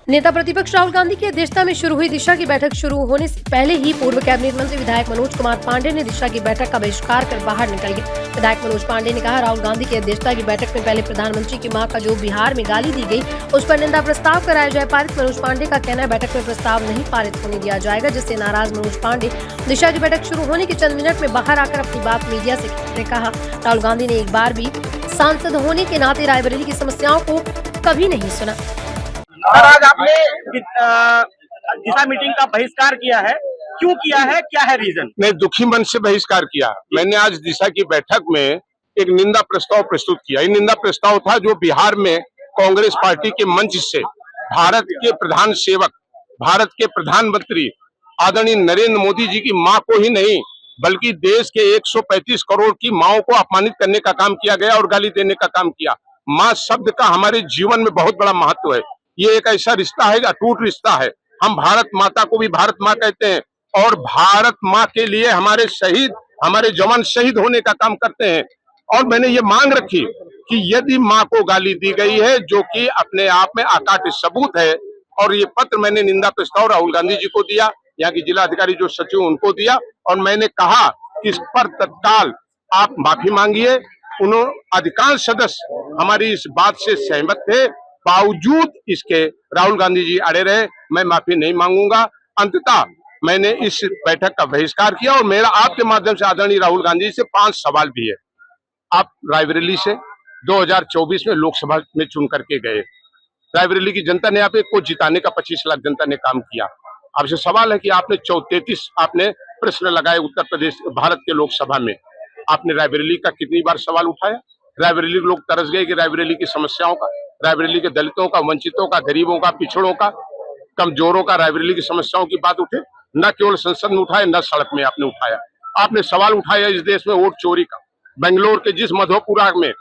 नेता प्रतिपक्ष राहुल गांधी की अध्यक्षता में शुरू हुई दिशा की बैठक शुरू होने से पहले ही पूर्व कैबिनेट मंत्री विधायक मनोज कुमार पांडे ने दिशा की बैठक का बहिष्कार कर बाहर निकल गए। विधायक मनोज पांडे ने कहा, राहुल गांधी की अध्यक्षता की बैठक में पहले प्रधानमंत्री की मां का जो बिहार में गाली दी गई, उस पर निंदा प्रस्ताव कराया जाए पारित। मनोज पांडे का कहना है, बैठक में प्रस्ताव नहीं पारित होने दिया जाएगा, जिससे नाराज मनोज पांडे दिशा की बैठक शुरू होने के चंद मिनट में बाहर आकर अपनी बात मीडिया से कहा। राहुल गांधी ने एक बार भी सांसद होने के नाते रायबरेली की समस्याओं को कभी नहीं सुना। आज आपने दिशा मीटिंग का बहिष्कार किया है, क्यों किया है, क्या है रीजन? मैं दुखी मन से बहिष्कार किया। मैंने आज दिशा की बैठक में एक निंदा प्रस्ताव प्रस्तुत किया। ये निंदा प्रस्ताव था जो बिहार में कांग्रेस पार्टी के मंच से भारत के प्रधान सेवक, भारत के प्रधानमंत्री आदरणीय नरेंद्र मोदी जी की मां को ही नहीं बल्कि देश के 135 करोड़ की माओं को अपमानित करने का काम किया गया और गाली देने का काम किया। मां शब्द का हमारे जीवन में बहुत बड़ा महत्व है। ये एक ऐसा रिश्ता है, अटूट रिश्ता है। हम भारत माता को भी भारत माँ कहते हैं और भारत माँ के लिए हमारे शहीद, हमारे जवान शहीद होने का काम करते हैं। और मैंने ये मांग रखी कि यदि माँ को गाली दी गई है, जो कि अपने आप में अकाट्य सबूत है, और ये पत्र मैंने निंदा प्रस्ताव राहुल गांधी जी को दिया, यहाँ की जिला अधिकारी जो सचिव उनको दिया, और मैंने कहा कि इस पर तत्काल आप माफी मांगिए। उन्होंने अधिकांश सदस्य हमारी इस बात से सहमत थे, बावजूद इसके राहुल गांधी जी अड़े रहे। मैं माफी नहीं मांगूंगा। अंततः मैंने इस बैठक का बहिष्कार किया और मेरा आपके माध्यम से आदरणीय राहुल गांधी से 5 सवाल भी है। आप रायबरेली से 2024 में लोकसभा में चुन करके गए, रायबरेली की जनता ने आपको जिताने का 25 लाख जनता ने काम किया। आपसे सवाल है कि आपने 33 आपने प्रश्न लगाए उत्तर प्रदेश भारत के लोकसभा में, आपने रायबरेली का कितनी बार सवाल उठाया? रायबरेली के लोग तरस गए कि रायबरेली की समस्याओं का, रायबरेली के दलितों का, वंचितों का, गरीबों का, पिछड़ों का, कमजोरों का, रायबरेली की समस्याओं की बात उठे। न केवल संसद में उठाए, न सड़क में आपने उठाया। आपने सवाल उठाया इस देश में वोट चोरी का। बेंगलोर के जिस मधोपुरा में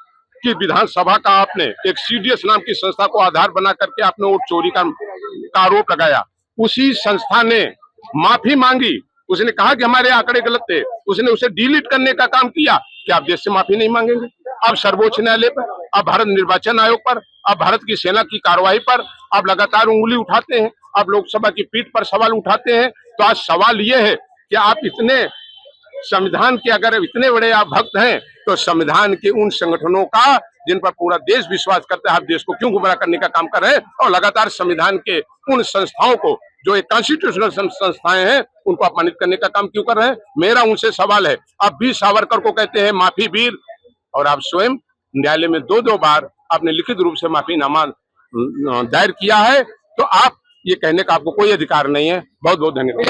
की विधानसभा का आपने एक सीडीएस नाम की संस्था को आधार बना करके आपने वोट चोरी का आरोप लगाया। उसी संस्था ने माफी मांगी, उसने कहा कि हमारे आंकड़े गलत थे, उसने उसे डिलीट करने का काम किया। क्या आप देश से माफी नहीं मांगेंगे? अब सर्वोच्च न्यायालय पर, अब भारत निर्वाचन आयोग पर, अब भारत की सेना की कार्रवाई पर आप लगातार उंगली उठाते हैं, आप लोकसभा की पीठ पर सवाल उठाते हैं। तो आज सवाल ये है कि आप इतने संविधान के अगर इतने बड़े आप भक्त हैं, तो संविधान के उन संगठनों का जिन पर पूरा देश विश्वास करता है, आप देश को क्यों गुमराह करने का काम कर रहे हैं? और लगातार संविधान के उन संस्थाओं को जो एक कॉन्स्टिट्यूशनल संस्थाएं हैं, उनको अपमानित करने का काम क्यों कर रहे हैं? मेरा उनसे सवाल है। आप वीर सावरकर को कहते हैं माफी वीर, और आप स्वयं न्यायालय में 2-2 बार आपने लिखित रूप से माफीनामा दायर किया है। तो आप ये कहने का आपको कोई अधिकार नहीं है। बहुत बहुत धन्यवाद।